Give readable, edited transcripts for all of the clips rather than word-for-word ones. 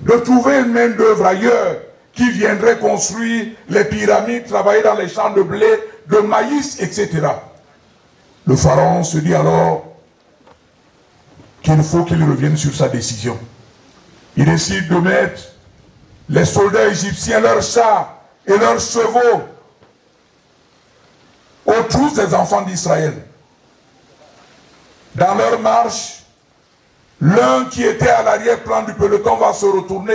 de trouver une main-d'œuvre ailleurs qui viendrait construire les pyramides, travailler dans les champs de blé, de maïs, etc. Le pharaon se dit alors qu'il faut qu'il revienne sur sa décision. Il décide de mettre les soldats égyptiens, leurs chars et leurs chevaux aux trousses des enfants d'Israël. Dans leur marche, l'un qui était à l'arrière-plan du peloton va se retourner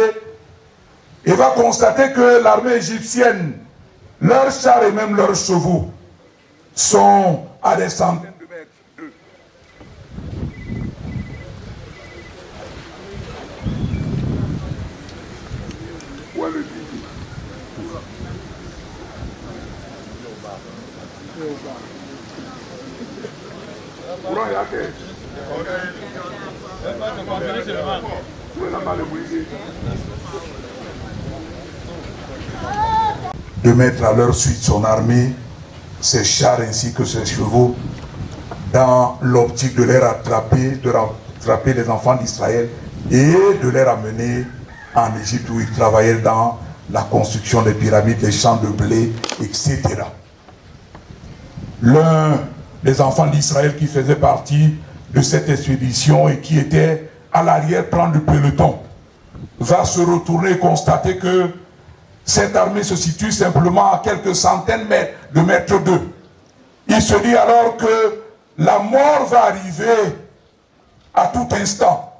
et va constater que l'armée égyptienne, leurs chars et même leurs chevaux sont à des centaines de mètres d'eux. Où est le guide? De mettre à leur suite son armée, ses chars ainsi que ses chevaux, dans l'optique de les rattraper, de rattraper les enfants d'Israël et de les ramener en Égypte où ils travaillaient dans la construction des pyramides, les champs de blé, etc. L'un des enfants d'Israël qui faisait partie de cette expédition et qui était à l'arrière-plan du peloton va se retourner et constater que cette armée se situe simplement à quelques centaines de mètres d'eux. Il se dit alors que la mort va arriver à tout instant,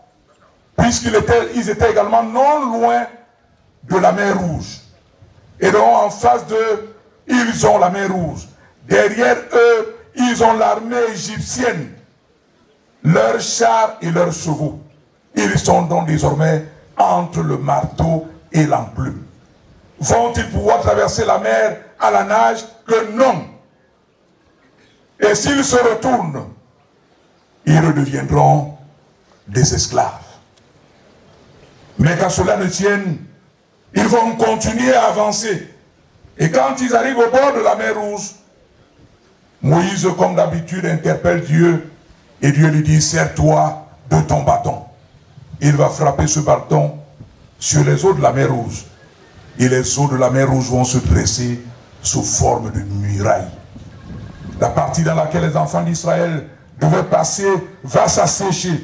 puisqu'ils étaient également non loin de la mer Rouge. Et donc en face d'eux, ils ont la mer Rouge. Derrière eux, ils ont l'armée égyptienne, leurs chars et leurs chevaux. Ils sont donc désormais entre le marteau et l'enclume. Vont-ils pouvoir traverser la mer à la nage? Que non. Et s'ils se retournent, ils redeviendront des esclaves. Mais qu'à cela ne tienne, ils vont continuer à avancer. Et quand ils arrivent au bord de la mer Rouge, Moïse, comme d'habitude, interpelle Dieu. Et Dieu lui dit, sers-toi de ton bâton. Il va frapper ce bâton sur les eaux de la mer Rouge. Et les eaux de la mer Rouge vont se dresser sous forme de muraille. La partie dans laquelle les enfants d'Israël devaient passer va s'assécher.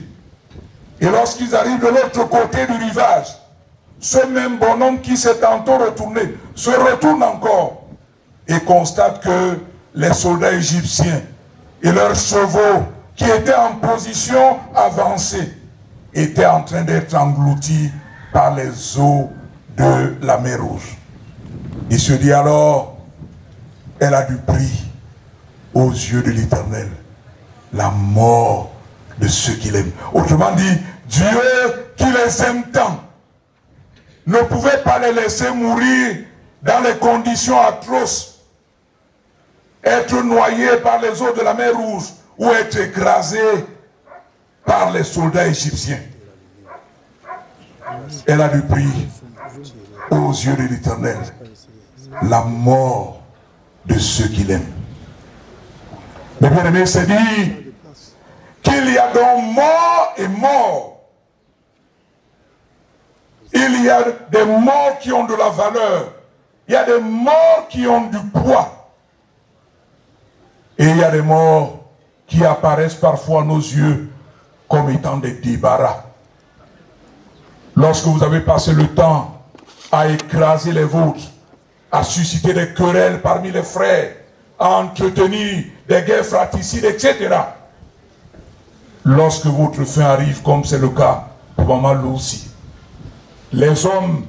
Et lorsqu'ils arrivent de l'autre côté du rivage, ce même bonhomme qui s'est tantôt retourné se retourne encore et constate que les soldats égyptiens et leurs chevaux qui étaient en position avancée étaient en train d'être engloutis par les eaux de la mer Rouge. Il se dit alors, elle a du prix aux yeux de l'Éternel, la mort de ceux qui l'aiment. Autrement dit, Dieu qui les aime tant ne pouvait pas les laisser mourir dans les conditions atroces, être noyés par les eaux de la mer Rouge ou être écrasés par les soldats égyptiens. Elle a du prix aux yeux de l'Éternel, la mort de ceux qui l'aiment. Mais bien aimé, c'est dit qu'il y a donc mort et mort. Il y a des morts qui ont de la valeur. Il y a des morts qui ont du poids. Et il y a des morts qui apparaissent parfois à nos yeux comme étant des débarras. Lorsque vous avez passé le temps à écraser les vôtres, à susciter des querelles parmi les frères, à entretenir des guerres fratricides, etc. Lorsque votre fin arrive, comme c'est le cas pour Maman Lucy, les hommes,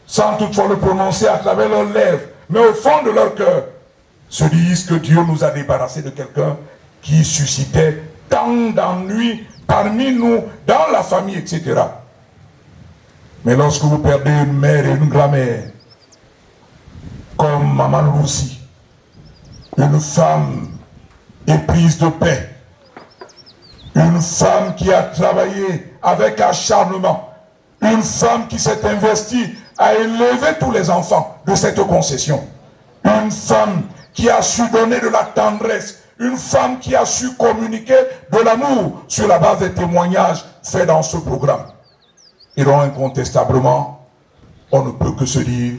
sans toutefois le prononcer à travers leurs lèvres, mais au fond de leur cœur, se disent que Dieu nous a débarrassés de quelqu'un qui suscitait tant d'ennuis parmi nous, dans la famille, etc. Mais lorsque vous perdez une mère et une grand-mère, comme Maman Lucy, une femme éprise de paix, une femme qui a travaillé avec acharnement, une femme qui s'est investie à élever tous les enfants de cette concession, une femme qui a su donner de la tendresse, une femme qui a su communiquer de l'amour sur la base des témoignages faits dans ce programme. Et donc incontestablement, on ne peut que se dire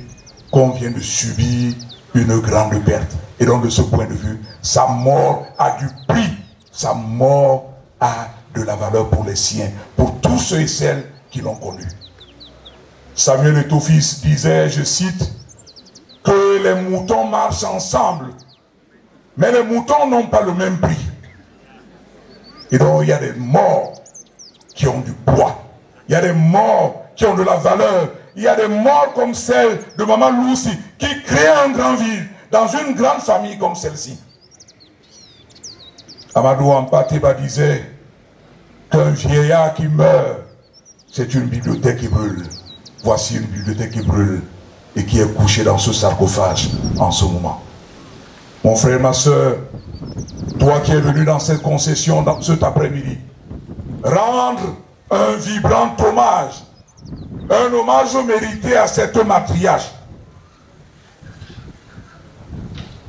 qu'on vient de subir une grande perte. Et donc de ce point de vue, sa mort a du prix, sa mort a de la valeur pour les siens, pour tous ceux et celles qui l'ont connu. Samuel Eto'o-Fils disait, je cite, que les moutons marchent ensemble, mais les moutons n'ont pas le même prix. Et donc il y a des morts qui ont du poids, il y a des morts qui ont de la valeur, il y a des morts comme celle de Maman Lucy qui crée un grand vide dans une grande famille comme celle-ci. Amadou Ampateba disait qu'un vieillard qui meurt, c'est une bibliothèque qui brûle. Voici une bibliothèque qui brûle et qui est couchée dans ce sarcophage en ce moment. Mon frère, ma soeur, toi qui es venu dans cette concession dans cet après-midi, rendre un vibrant hommage, un hommage mérité à cette matriarche.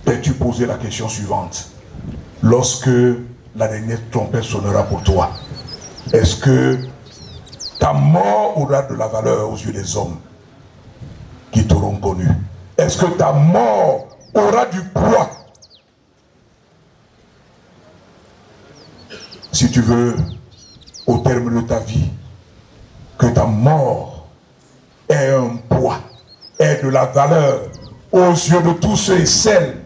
T'es-tu posé la question suivante? Lorsque la dernière trompette sonnera pour toi, est-ce que ta mort aura de la valeur aux yeux des hommes qui t'auront connu? Est-ce que ta mort aura du poids? Si tu veux, au terme de ta vie, que ta mort ait un poids, ait de la valeur aux yeux de tous ceux et celles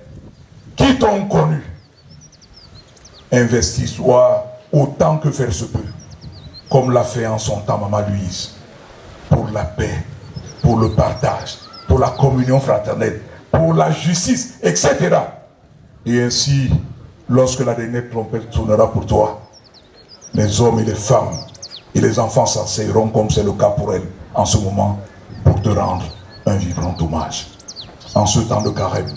qui t'ont connu, investis-toi autant que faire se peut, comme l'a fait en son temps Maman Louise, pour la paix, pour le partage, pour la communion fraternelle, pour la justice, etc. Et ainsi, lorsque la dernière trompette sonnera pour toi, les hommes et les femmes et les enfants s'asseilleront comme c'est le cas pour elle en ce moment pour te rendre un vibrant hommage. En ce temps de carême,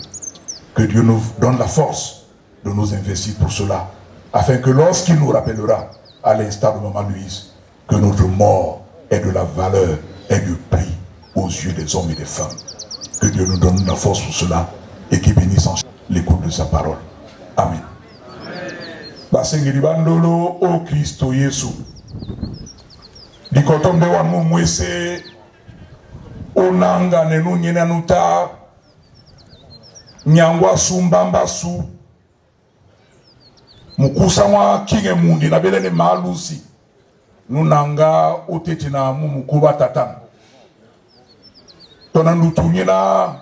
que Dieu nous donne la force de nous investir pour cela, afin que lorsqu'il nous rappellera, à l'instar de Maman Louise, que notre mort ait de la valeur et du prix aux yeux des hommes et des femmes. Que Dieu nous donne la force pour cela et qu'il bénisse en l'écoute de sa parole. Amen. Basengeli bandolo o Kristo Yesu. Dikotom de wan mwese onanga nenu nyena nuta nyangwa sumbamba su mukusa mwa kinge mundi na belene malusi nunanga oteti na mumukuba tatang tona nutunyena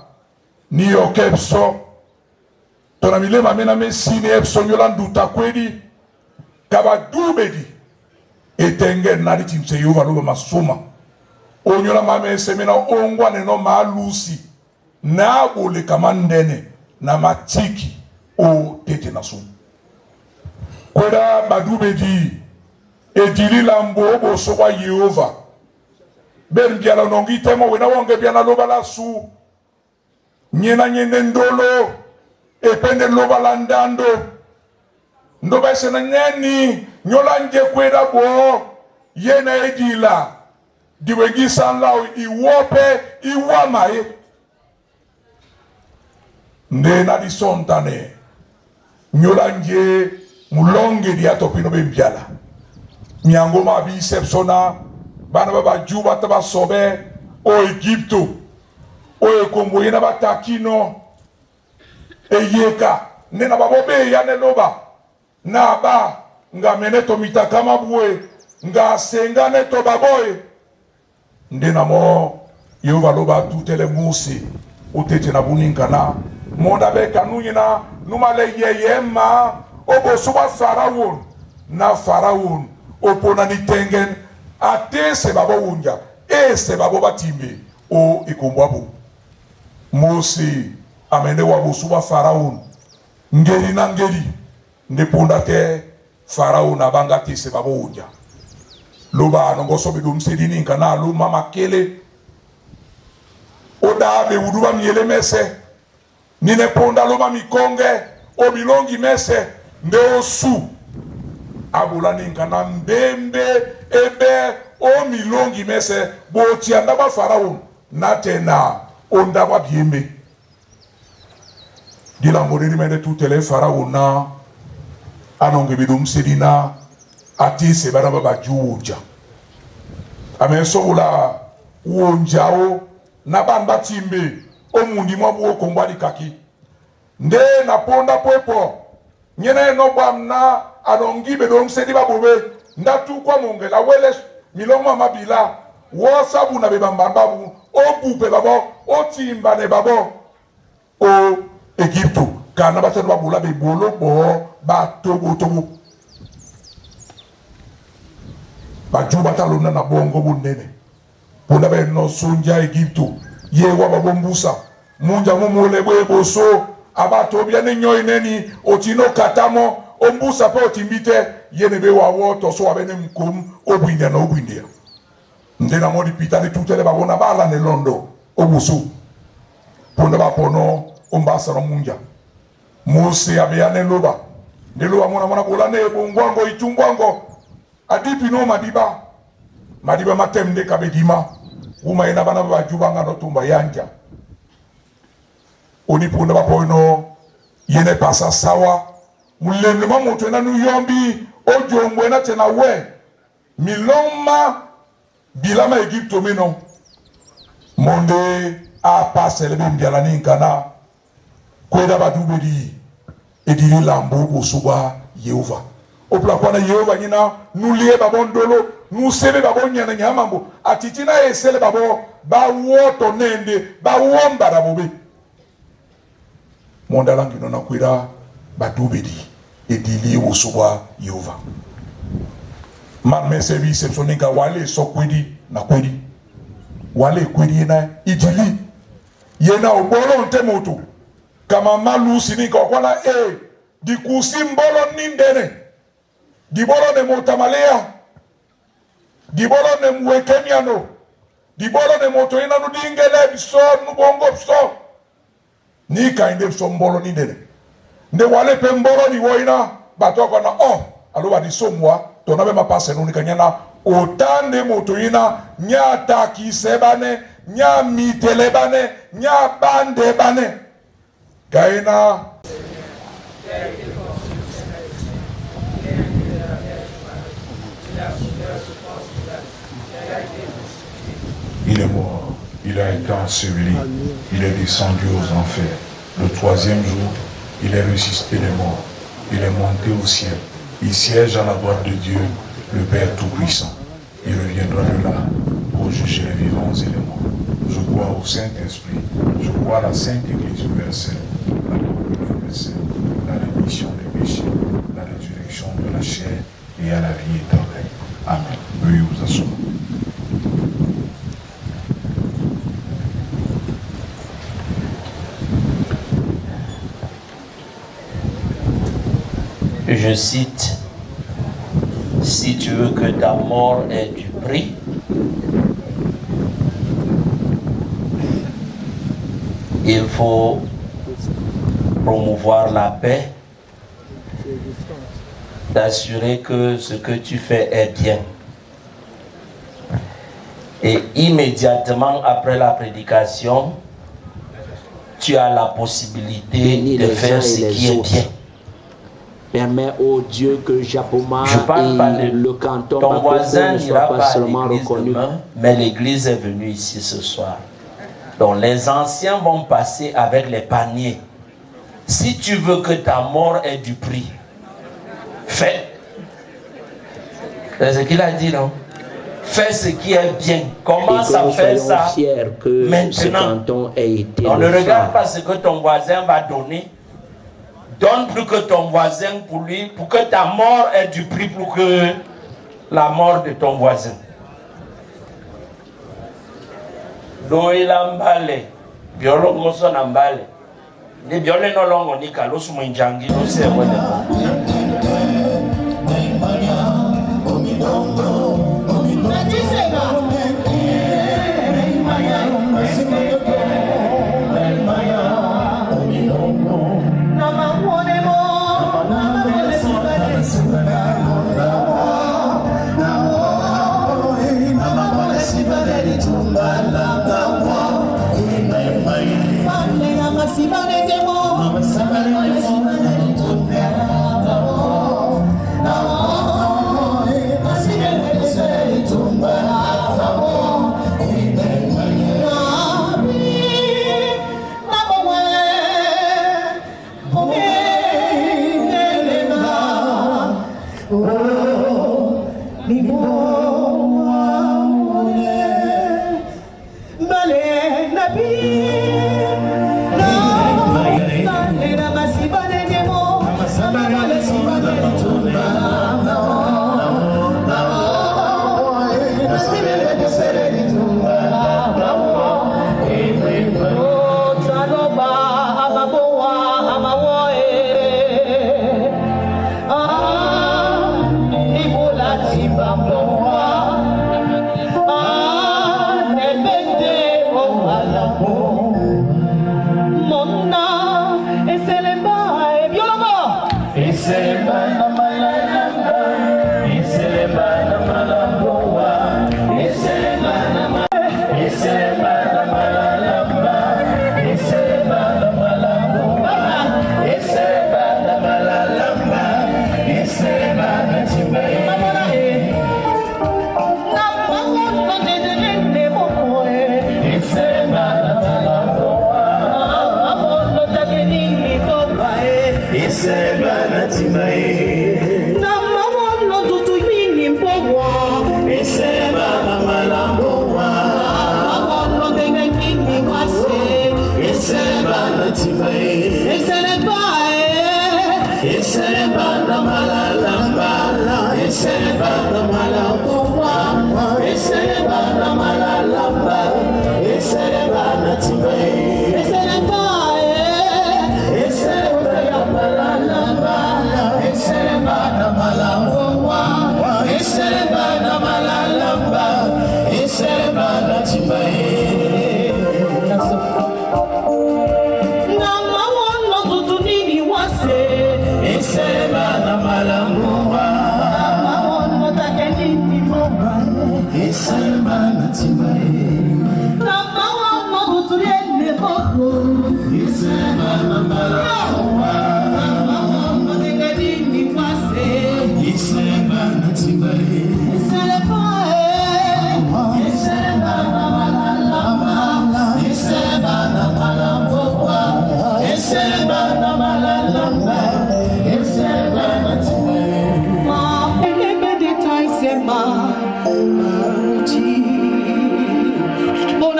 niyo kepso tona milema mena mesini epso nyolanduta kwedi kaba dubedi etenge nariti mseyo valuba masuma onyola mame semena ongwa neno malusi na bole kamandene na matiki o tete na sumu kweda badubedi edili lambo bosokwa Yehova bendiala nongi temo wena wonge biana loba la su nyena nyende ndolo epende loba la ndando ndoba sena nyeni nyola nje kweda bo yena edila diwengi sanlao iwope iwamae ndena di sontane nyola nje mulonge diato pino bembiala miangoma bisepsona bana baba juba taba sobe o Egypto o ekombo yena batakino eyeka nena babobe ya neloba na ba nga meneto mitakama bwe nga senga neto baboy ndena mo Yehova loba tutele musi utete na buninkana monda beka nunyina numale yeyema obo suba Faraon na Faraon opona ni tengen ate se babo unja se babo batimbe o ikombwabo Mose amende wabo suba Faraon ngeri na ngeri ndepunda te Faraon abanga te se babo unja loba nongoso bidum sedini kana lu mama kele oda be uduba miele mese nine ponda loba mikonge o bilongi mese nde osu abulani nkana mbembe ebe o milongi mese boti andaba Faraon natena ondaba bieme dila moriri mende tutele Faraon na anonge bidum sedina ati se bana baba juja amenso la uonjao na bamba timbe omundi mwa buo kombali kaki nde na ponda poepo nyene no bamna anongibe do msedi babobe ndatu kwa mongela wele milongo mabila wosabu na bebambambabu obupe babo otimba ne babo o Egypto kana batatu babula bebolo bo batogo bajuba talona na bongo bunene pona be no sunja Egypto yewa babombusa munja mumule bweboso abato byane nyoy neni otino katamo ombusa pe otimbite yene be wawo to so abene mkum obwindia na obwindia ndena modi pitani tutele babona bala ne londo obusu pona bapono ombasa no munja mose abiane loba ndelo mona bola ne bongwango itungwango adipi no madiba matemde kabedima uma ina bana bajuba ngano tumba yanja oni punda bapono yene pasa sawa mulende mamoto na nuyombi ojo mbwena tena we miloma bilama Egypto mino monde a passe le mbiala ninkana kweda badubedi ediri lambo bosuba Yehova opla kwana Yehova nyina nulie babondolo nusebe babonya na nyamambo atitina esele babo ba woto nende ba womba rabobe monda langino na kwira badubedi edili bosuba Yehova man service soninga wale sokwedi na kwedi wale kwedi na idili yena obolo ntemoto kama malu sinika kwana di kusimbolo nindene di bolo ne motamalea di bolo ne mwekemiano di bolo ne moto ina no dingele biso no bongo biso ni kainde biso mbolo nindene nde wale pe mbolo ni woina batoko na alo ba di somwa to na be mapase no nikanyana otande moto ina nya taki sebane nya mitelebane nya bande bane kaina il est mort, il a été enseveli, il est descendu aux enfers. Le troisième jour, il est ressuscité des morts, il est monté au ciel, il siège à la droite de Dieu, le Père Tout-Puissant. Il reviendra de là pour juger les vivants et les morts. Je crois au Saint-Esprit, je crois à la Sainte Église universelle, la communion universelle, la rémission des péchés, la résurrection de la chair et à la vie éternelle. Amen. Veuillez vous asseoir. Je cite, si tu veux que ta mort ait du prix, il faut promouvoir la paix, d'assurer que ce que tu fais est bien. Et immédiatement après la prédication, tu as la possibilité de faire ce qui est bien. Permets au Dieu que Japoma et le canton ton voisin ne n'ira soient pas à seulement l'église reconnus. demain, mais l'église est venue ici ce soir. Donc les anciens vont passer avec les paniers. Si tu veux que ta mort ait du prix, fais. C'est ce qu'il a dit, non? Fais ce qui est bien. Commence à faire ça que maintenant. On ne regarde pas ce que ton voisin va donner. Donne plus que ton voisin pour lui, pour que ta mort ait du prix plus que la mort de ton voisin. Doila mbale, biolo moso na mbale. Ni biole no longo ni kalosu mwenjangi no se wele.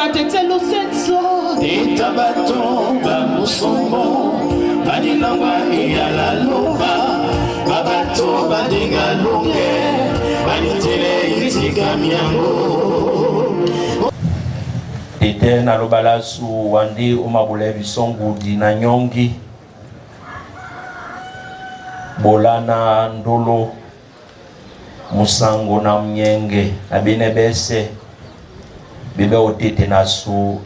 batetelo setso Tita batonga musombo Badinamba iyala loba Babato badinga lunge Baditele itika miango Tete na lobalasu wandi umabule bisongu dina nyongi Bolana ndolo Musango na mnyenge Abine bese Bibe otete na su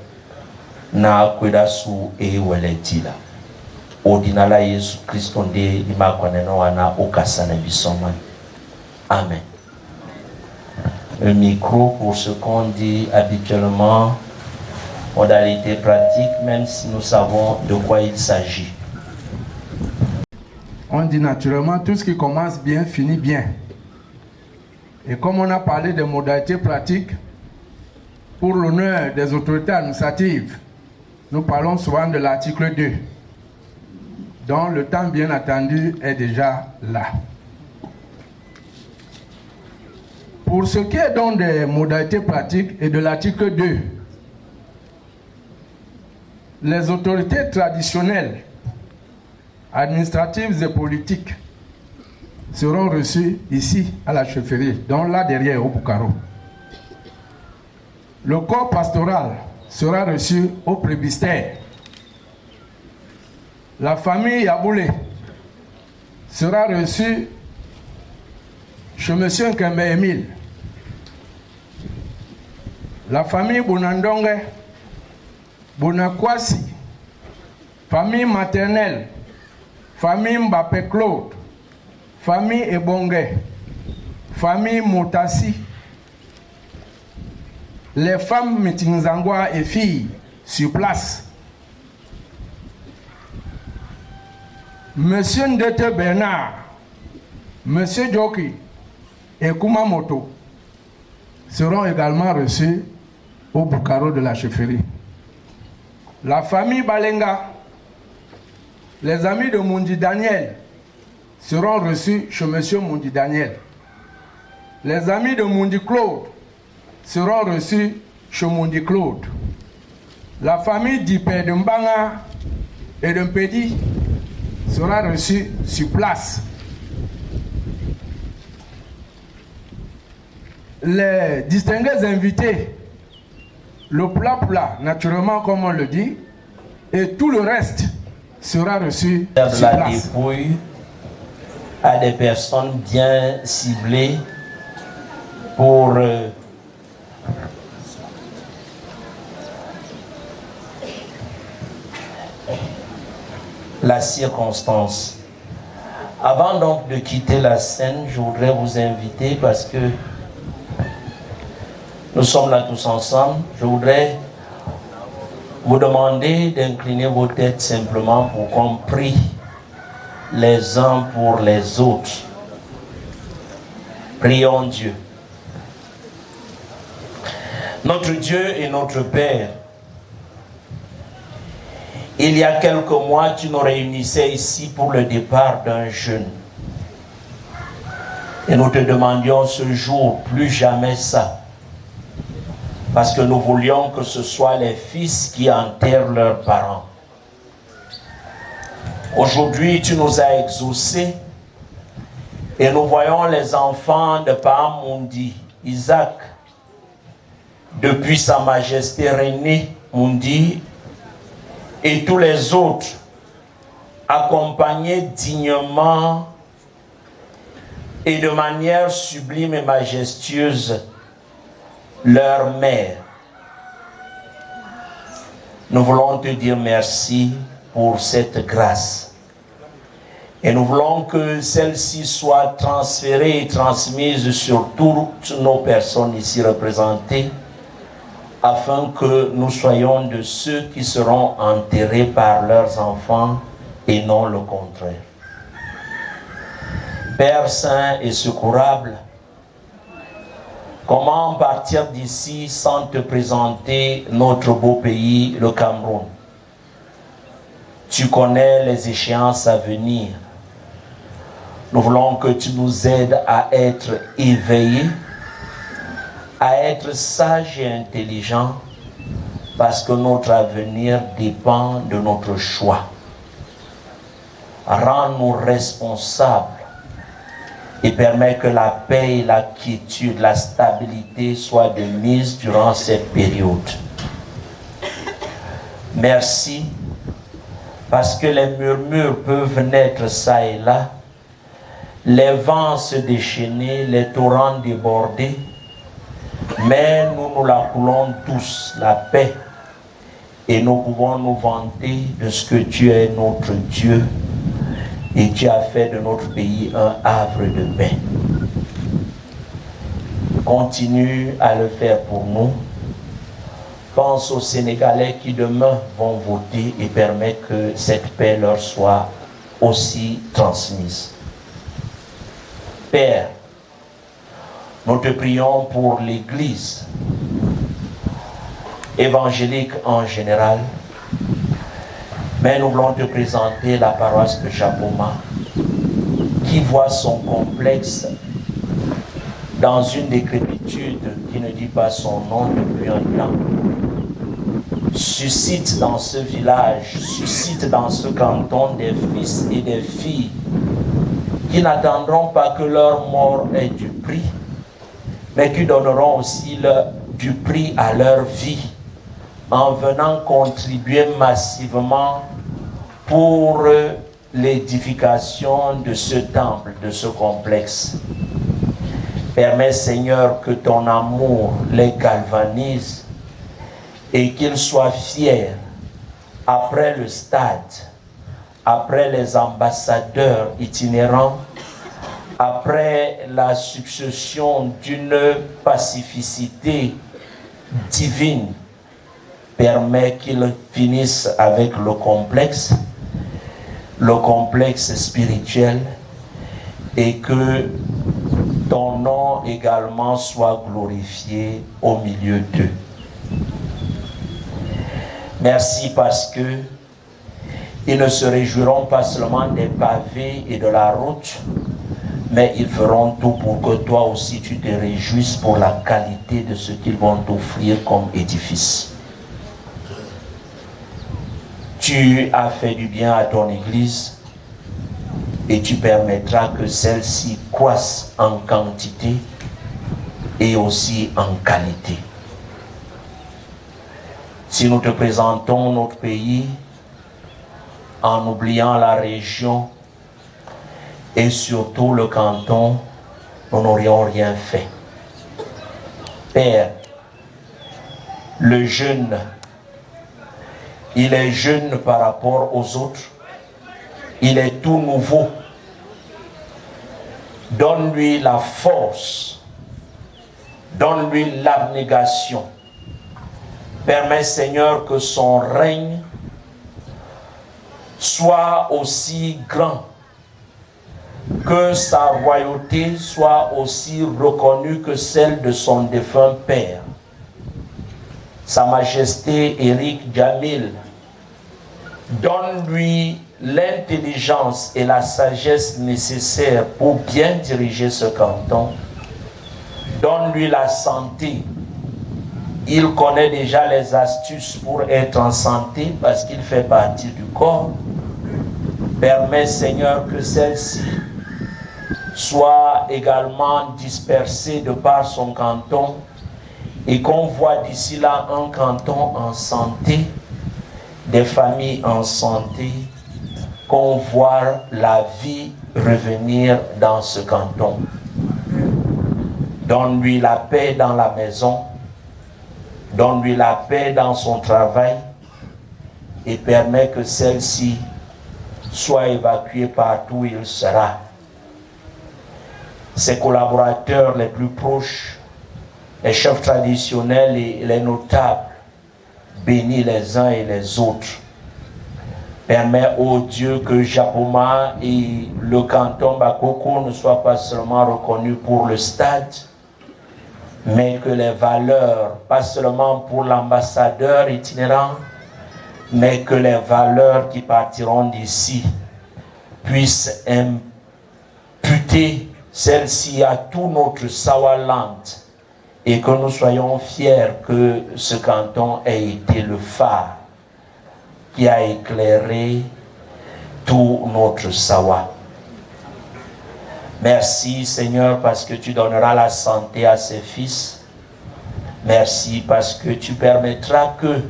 Na kweda su weletila Odinala Yesu Kristo nde Limakwa neno wana okasana bisomani. Amen. Le micro pour ce qu'on dit habituellement, modalité pratique, même si nous savons de quoi il s'agit. On dit naturellement tout ce qui commence bien finit bien. Et comme on a parlé des modalités pratiques, pour l'honneur des autorités administratives, nous parlons souvent de l'article 2, dont le temps bien attendu est déjà là. Pour ce qui est donc des modalités pratiques et de l'article 2, les autorités traditionnelles, administratives et politiques seront reçues ici à la chefferie, donc là derrière au Bukaro. Le corps pastoral sera reçu au presbytère. La famille Yaboulé sera reçue chez M. Nkembe Emile. La famille Bonandongue, Bonakwasi, famille maternelle, famille Mbappé Claude, famille Ebongue, famille Motassi, les femmes Mitingzangwa et filles sur place. Monsieur Ndete Bernard, Monsieur Djoki et Kumamoto seront également reçus au Bukaro de la chefferie. La famille Balenga, les amis de Mundi Daniel seront reçus chez Monsieur Mundi Daniel. Les amis de Mundi Claude seront reçus chez Mundi Claude. La famille d'Ipé de Mbanga et de Mpedi sera reçue sur place. Les distingués invités, le plat, naturellement comme on le dit, et tout le reste sera reçu sur La place. dépouille à des personnes bien ciblées pour la circonstance. Avant donc de quitter la scène, je voudrais vous inviter, parce que nous sommes là tous ensemble, je voudrais vous demander d'incliner vos têtes simplement pour qu'on prie les uns pour les autres. Prions Dieu. Notre Dieu et notre Père, il y a quelques mois, tu nous réunissais ici pour le départ d'un jeune. Et nous te demandions ce jour, plus jamais ça. Parce que nous voulions que ce soit les fils qui enterrent leurs parents. Aujourd'hui, tu nous as exaucés et nous voyons les enfants de Paa Mundi, Isaac, depuis Sa Majesté René Mundi, et tous les autres accompagnés dignement et de manière sublime et majestueuse leur mère. Nous voulons te dire merci pour cette grâce. Et nous voulons que celle-ci soit transférée et transmise sur toutes nos personnes ici représentées, afin que nous soyons de ceux qui seront enterrés par leurs enfants et non le contraire. Père saint et secourable, comment partir d'ici sans te présenter notre beau pays, le Cameroun? Tu connais les échéances à venir. Nous voulons que tu nous aides à être éveillés, à être sages et intelligents, parce que notre avenir dépend de notre choix. Rends-nous responsables et permets que la paix, la quiétude, la stabilité soient de mise durant cette période. Merci, parce que les murmures peuvent naître ça et là, les vents se déchaîner, les torrents déborder, mais nous la coulons tous, la paix, et nous pouvons nous vanter de ce que tu es notre Dieu, et tu as fait de notre pays un havre de paix. Continue à le faire pour nous. Pense aux Sénégalais qui demain vont voter et permet que cette paix leur soit aussi transmise. Père, nous te prions pour l'Église évangélique en général, mais nous voulons te présenter la paroisse de Japoma qui voit son complexe dans une décrépitude qui ne dit pas son nom depuis un temps. Suscite dans ce village, suscite dans ce canton des fils et des filles qui n'attendront pas que leur mort ait du prix, mais qui donneront aussi du prix à leur vie en venant contribuer massivement pour l'édification de ce temple, de ce complexe. Permets, Seigneur, que ton amour les galvanise et qu'ils soient fiers après le stade, après les ambassadeurs itinérants, après la succession d'une pacificité divine. Permet qu'ils finissent avec le complexe spirituel, et que ton nom également soit glorifié au milieu d'eux. Merci parce que ils ne se réjouiront pas seulement des pavés et de la route, mais ils feront tout pour que toi aussi tu te réjouisses pour la qualité de ce qu'ils vont t'offrir comme édifice. Tu as fait du bien à ton Église et tu permettras que celle-ci croisse en quantité et aussi en qualité. Si nous te présentons notre pays en oubliant la région et surtout le canton, nous n'aurions rien fait. Père, le jeune, il est jeune par rapport aux autres. Il est tout nouveau. Donne-lui la force. Donne-lui l'abnégation. Permets, Seigneur, que son règne soit aussi grand, que sa royauté soit aussi reconnue que celle de son défunt père. Sa Majesté Éric Djamil, donne-lui l'intelligence et la sagesse nécessaires pour bien diriger ce canton. Donne-lui la santé. Il connaît déjà les astuces pour être en santé parce qu'il fait partie du corps. Permets, Seigneur, que celle-ci soit également dispersée de par son canton et qu'on voit d'ici là un canton en santé, des familles en santé, qu'on voit la vie revenir dans ce canton. Donne-lui la paix dans la maison, donne-lui la paix dans son travail et permets que celle-ci soit évacuée partout où il sera. Ses collaborateurs les plus proches, les chefs traditionnels et les notables, bénis les uns et les autres. Permets, ô Dieu, que Japoma et le canton Bakoko ne soient pas seulement reconnus pour le stade, mais que les valeurs, pas seulement pour l'ambassadeur itinérant, mais que les valeurs qui partiront d'ici puissent imputer celle-ci à tout notre Sawaland et que nous soyons fiers que ce canton ait été le phare qui a éclairé tout notre Sawa. Merci Seigneur parce que tu donneras la santé à ses fils. Merci parce que tu permettras que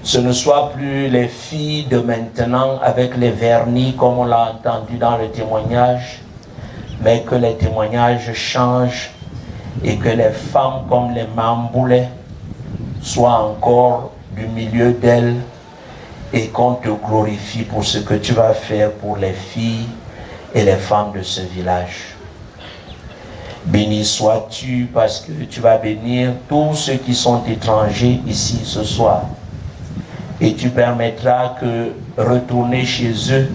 ce ne soit plus les filles de maintenant avec les vernis comme on l'a entendu dans le témoignage, mais que les témoignages changent et que les femmes comme les Mamboulais soient encore du milieu d'elles et qu'on te glorifie pour ce que tu vas faire pour les filles et les femmes de ce village. Béni sois-tu parce que tu vas bénir tous ceux qui sont étrangers ici ce soir. Et tu permettras que retourner chez eux,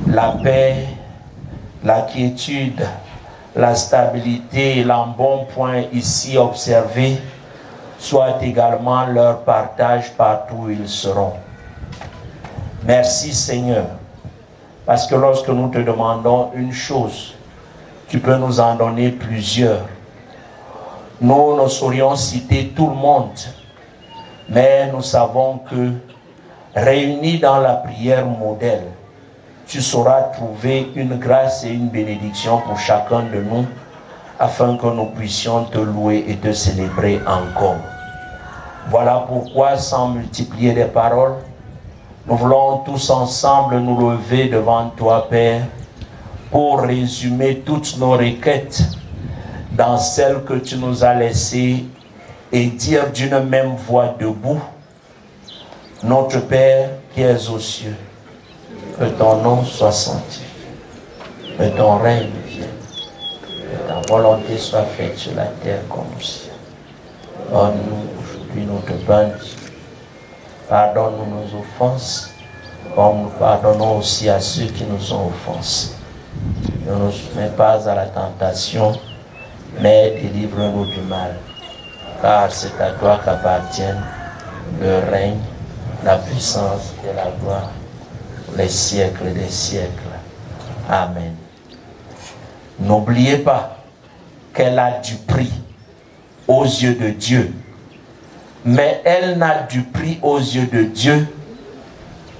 la paix, la quiétude, la stabilité et l'embonpoint ici observé soit également leur partage partout où ils seront. Merci Seigneur, parce que lorsque nous te demandons une chose, tu peux nous en donner plusieurs. Nous ne saurions citer tout le monde, mais nous savons que réunis dans la prière modèle, tu sauras trouver une grâce et une bénédiction pour chacun de nous, afin que nous puissions te louer et te célébrer encore. Voilà pourquoi, sans multiplier les paroles, nous voulons tous ensemble nous lever devant toi, Père, pour résumer toutes nos requêtes dans celles que tu nous as laissées et dire d'une même voix debout: Notre Père qui es aux cieux, que ton nom soit sanctifié, que ton règne vienne, que ta volonté soit faite sur la terre comme au ciel. Donne-nous aujourd'hui notre pain. Pardonne-nous nos offenses, comme nous pardonnons aussi à ceux qui nous ont offensés. Ne nous soumets pas à la tentation, mais délivre-nous du mal. Car c'est à toi qu'appartiennent le règne, la puissance et la gloire, pour les siècles des siècles. Amen. N'oubliez pas qu'elle a du prix aux yeux de Dieu, mais elle n'a du prix aux yeux de Dieu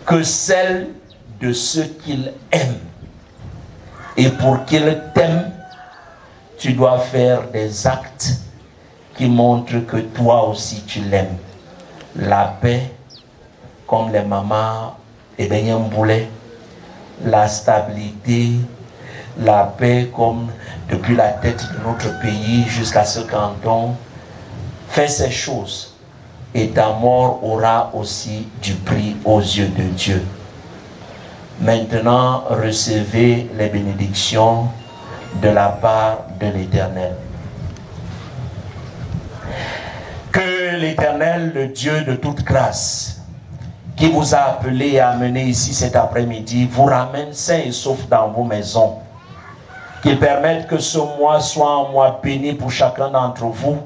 que celle de ceux qu'il aime. Et pour qu'il t'aime, tu dois faire des actes qui montrent que toi aussi tu l'aimes. La paix, comme les mamans et Benyamboulé, la stabilité, la paix comme depuis la tête de notre pays jusqu'à ce canton. Fais ces choses et ta mort aura aussi du prix aux yeux de Dieu. Maintenant, recevez les bénédictions de la part de l'Éternel. Que l'Éternel, le Dieu de toute grâce, qui vous a appelé et amené ici cet après-midi, vous ramène sains et saufs dans vos maisons. Qu'il permette que ce mois soit un mois béni pour chacun d'entre vous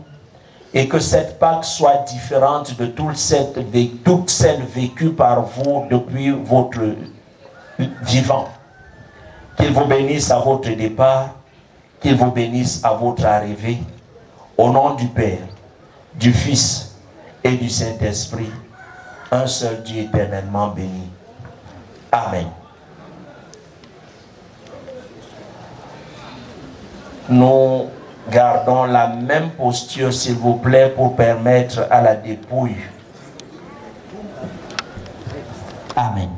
et que cette Pâque soit différente de toutes celles vécues par vous depuis votre vivant. Qu'il vous bénisse à votre départ, qu'il vous bénisse à votre arrivée. Au nom du Père, du Fils et du Saint-Esprit, un seul Dieu éternellement béni. Amen. Nous gardons la même posture, s'il vous plaît, pour permettre à la dépouille. Amen.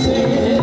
Say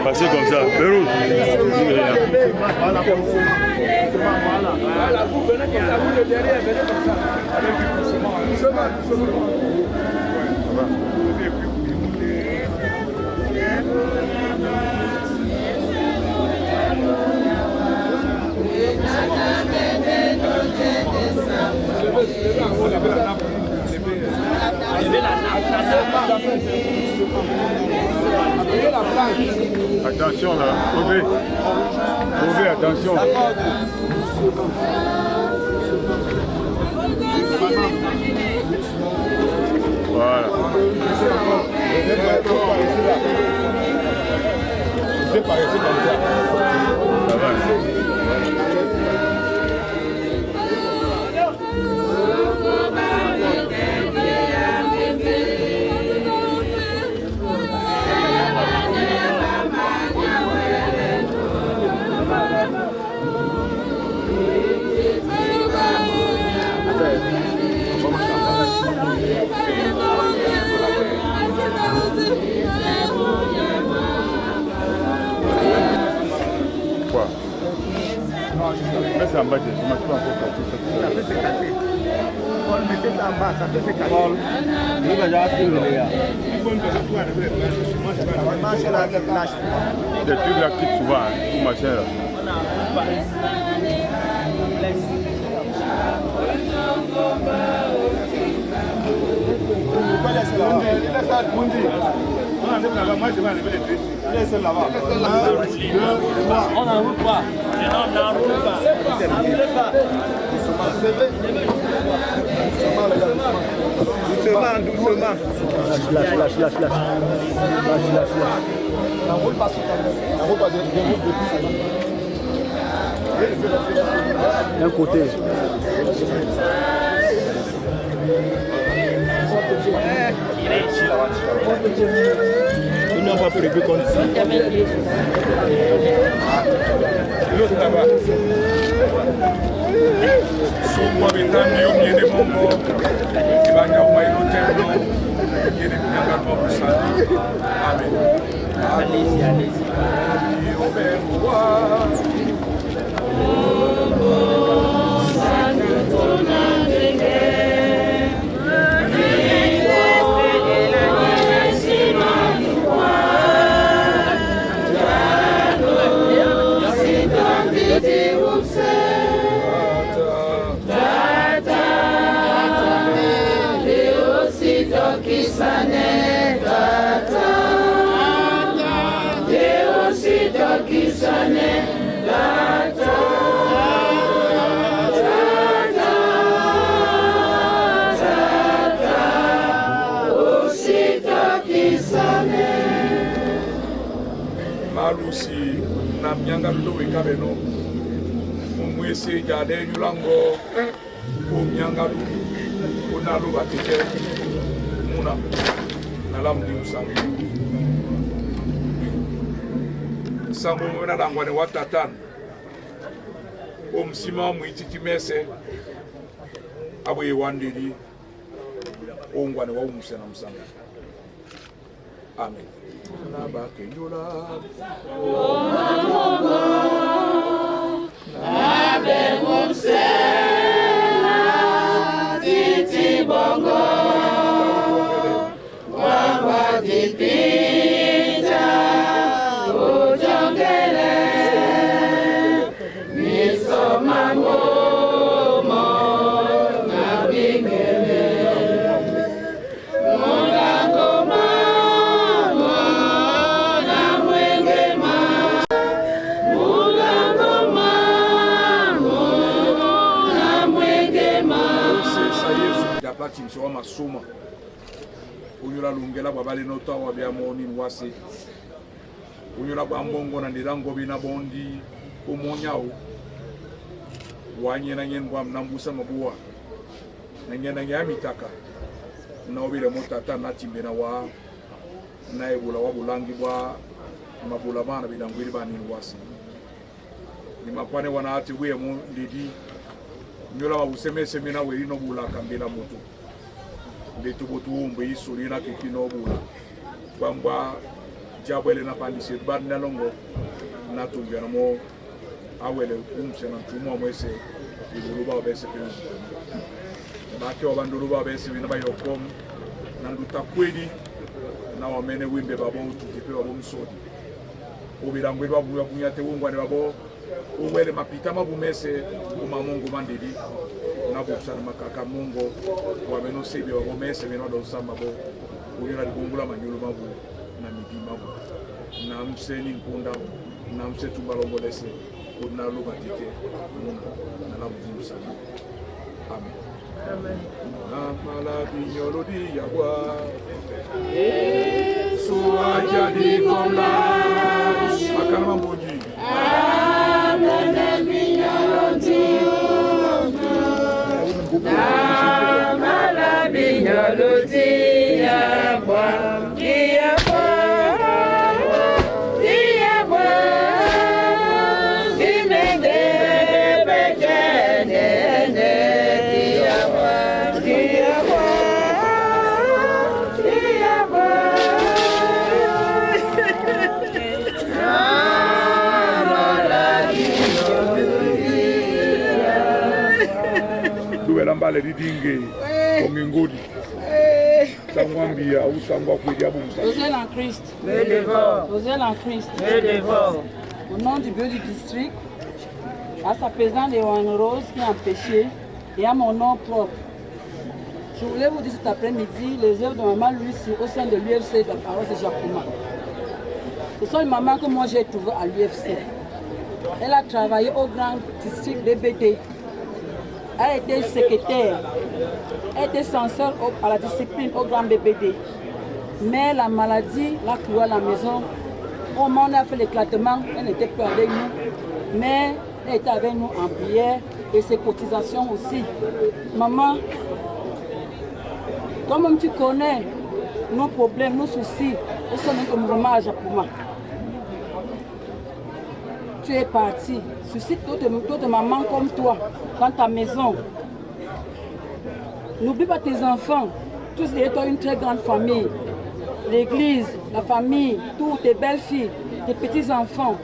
Passez comme ça, Beyrouth. Voilà, vous venez comme ça, vous de derrière, venez comme ça. Attention là, Mauvais, attention. Voilà. Ça va. Quoi? Mais c'est en bas, je ne m'attends pas encore. Ça peut s'éclater. Paul, mettez ça en bas, ça peut s'éclater. Paul, il va déjà finir. Des trucs là qui souvent, tout machin là. On n'en roule pas. On n'en roule pas. Doucement. Lâche. On roule pas sur ta main. On roule pas d'un côté. Ils n'ont pas prévu comme ça. L'autre là-bas. Allez-y. Malusi na myanga luwe kabeno umwese jade yulango umyanga lu unalu batike muna nalamdi usangi sango mwana langwane watatan omsima mwitiki mese abo yewandiri ongwane wa umusena musanga. Amen. Titi bongo, wangwa dipita, ujongele, misoma momo, na bingele, mulango mamo, na mwengema, mulango mamo, na mwengema. Dapati msewa masoma Unyula lungela babali nota wabia moni nwase unyola bambongo na ndirango bina bondi umonyao wanye na nyen kwa mnambusa mabua na ngena nyamitaka na obile motata na timbena wa na ebula wa bulangi bwa mabula bana bilangwiri bani wasi ni mapane wana ati we mu ndidi nyola wa usemese mina we ino bula kambela moto ndetu botu umbe isuri na kikino bula kwamba jabele na pandisi bad na longo na tumbia mo awele umse na tumo mwese ibuluba obese pe bake obanduluba obese bina bayokom na ndutakwedi na wamene wimbe babo tukipe babo msodi obirangwe babu ya kunyate wongwane babo uwele mapita mabumese umamungu mandidi na busana makaka mungo wameno sebe babo mese bino do samba bo ulira libungula manyulu mabu na midima bo na mseni nkunda na msetu balongo lese na luba tike na la buzimu sana amen amen na mala binyolo di yawa Yesu ajadi komla akana mboji amen binyolo di na mala binyolo di yawa mbale didinge omingodi sangwambia usangwa kweli abumsa Roselle en Christ. Roselle en Christ. Au nom du bureau du district, à sa présidente Léon Rose qui est empêchée et à mon nom propre. Je voulais vous dire cet après-midi les œuvres de maman Louise au sein de l'UFC de la paroisse de Jacoma. Ce sont les mamans que moi j'ai trouvées à l'UFC. Elle a travaillé au grand district BBD. Elle était secrétaire, elle était censeur à la discipline au grand BBD. Mais la maladie l'a cloué à la maison. Au moment où on a fait l'éclatement, elle n'était plus avec nous. Mais elle était avec nous en prière et ses cotisations aussi. Maman, comme tu connais nos problèmes, nos soucis, au sein de mouvement à Japoma. Tu es parti. Suscite d'autres mamans comme toi dans ta maison. N'oublie pas tes enfants. Tous les deux ont une très grande famille. L'église, la famille, toutes tes belles filles, tes petits-enfants.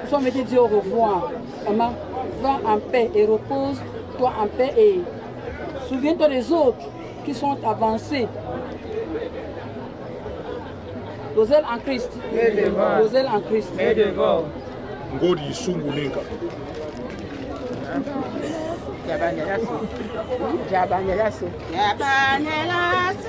Nous sommes venus dire au revoir. Maman, va en paix et repose-toi en paix et souviens-toi des autres qui sont avancés. Roselle en Christ. Roselle en Christ. Ngodi sunguninga. Jabanyelasu. Jabanyelasu. Jabanyelasu.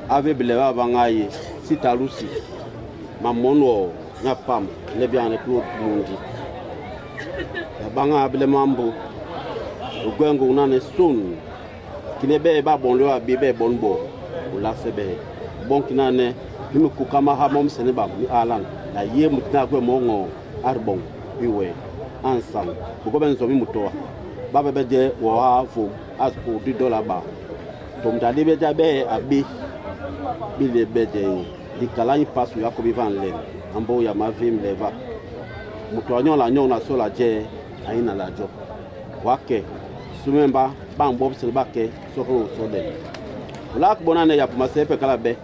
Ave bileba bangaye sitalusi mamono nyapam lebya ne klo mundi banga bile mambo ogwengo unane sun kinebe ba bonlo abibe bonbo ula sebe bon kinane limu kukama ha mom seneba mi alan na ye mutna kwe mongo arbon biwe ansam bugo benzo mi mutoa ba be de wo ha fo as ko $2 ba to mtade be ja be abi bi le be de di kala yi pasu ya ko bi van len ambo ya ma vim leva muto anyo la nyon na so la je aina la jo wake sumemba ba mbo se ba ke so ko so de la ko bonane ya ma se pe kala be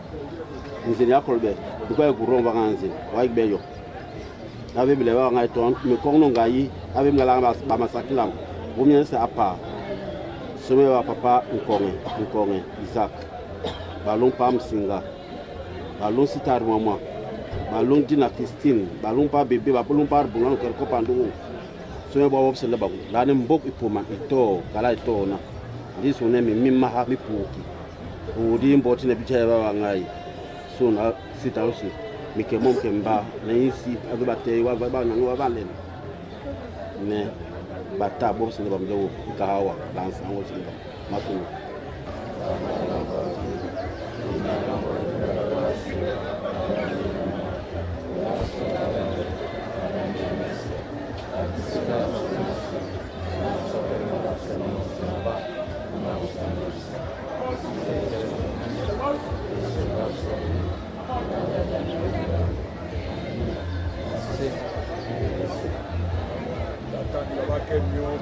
nzeli akolbe ko e guro ba ganzi wa igbe yo ave bile wa ngai ton me ko no ngai ave mala ba masakilam bo mien se apa some wa papa nkonge Isaac balon pam singa balon sitar mama balon dina Christine balon pa bébé balon pa bungan ko pandu some ba wop se le ba la ne mbok ipoma ito kala ito na ndi so ne mi ma ha mi puki o di mboti ne bi ba ngai so na sita aussi mi ke mom ke mba na isi azobate wa ba na wa valen ne bata bo se ba mjo ka hawa dance an wo se ba masu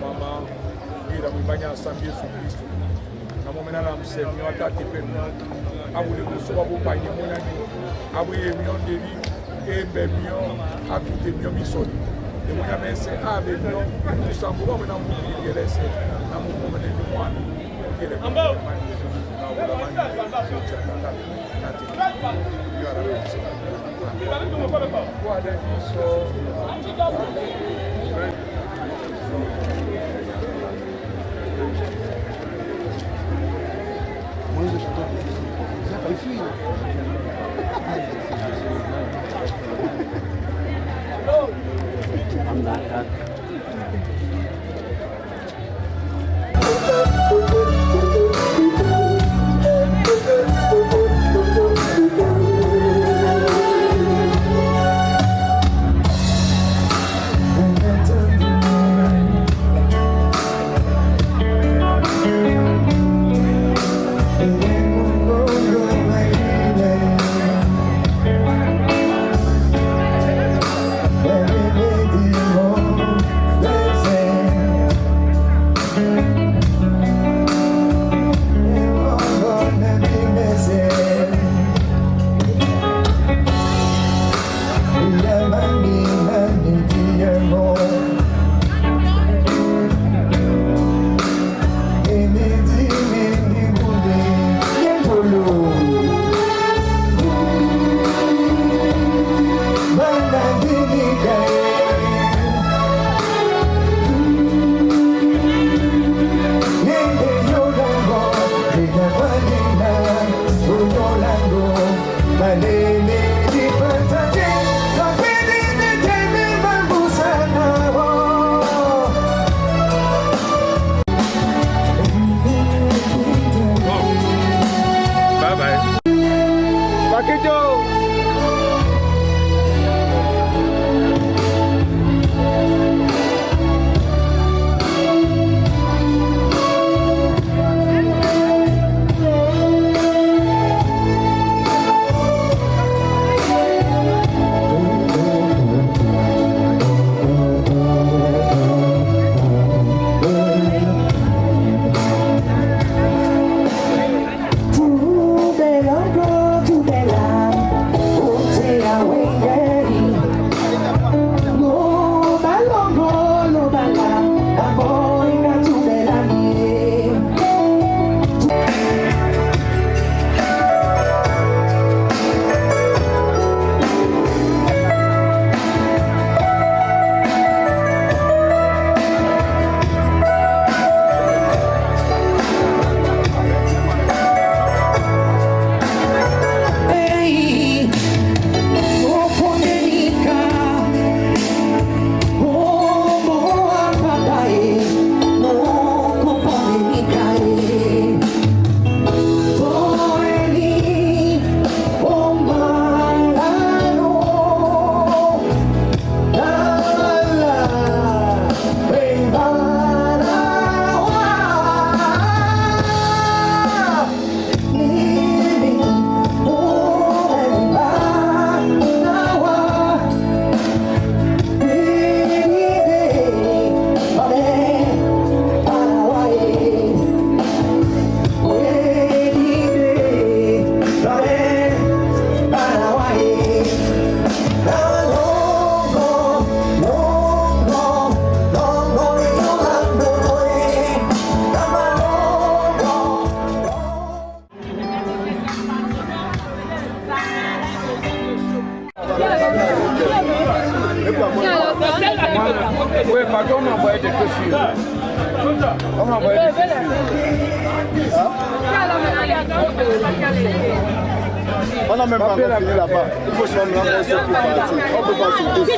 mama ira mbanya sambi Yesu Kristo na momena na msemi watati penu abule kusoba bupanye monyani abuye myonderi embe myo atute myo misoni de monya mense abe myo tusamburo mena mu gelese na mu momene ni mwana gele ambo On n'a même pas fini là-bas. Il faut se rendre là pour partir. On peut pas sauter.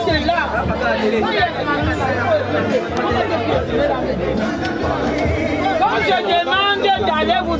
Quand je demande d'aller vous...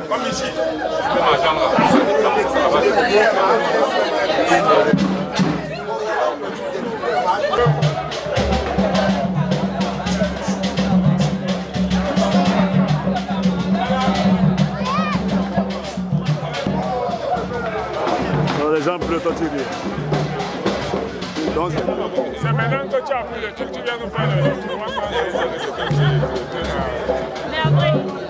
Comme ici, je vais m'attendre. Les gens pleurent, toi tu dis. C'est maintenant que tu as pris le truc, tu viens nous faire le truc.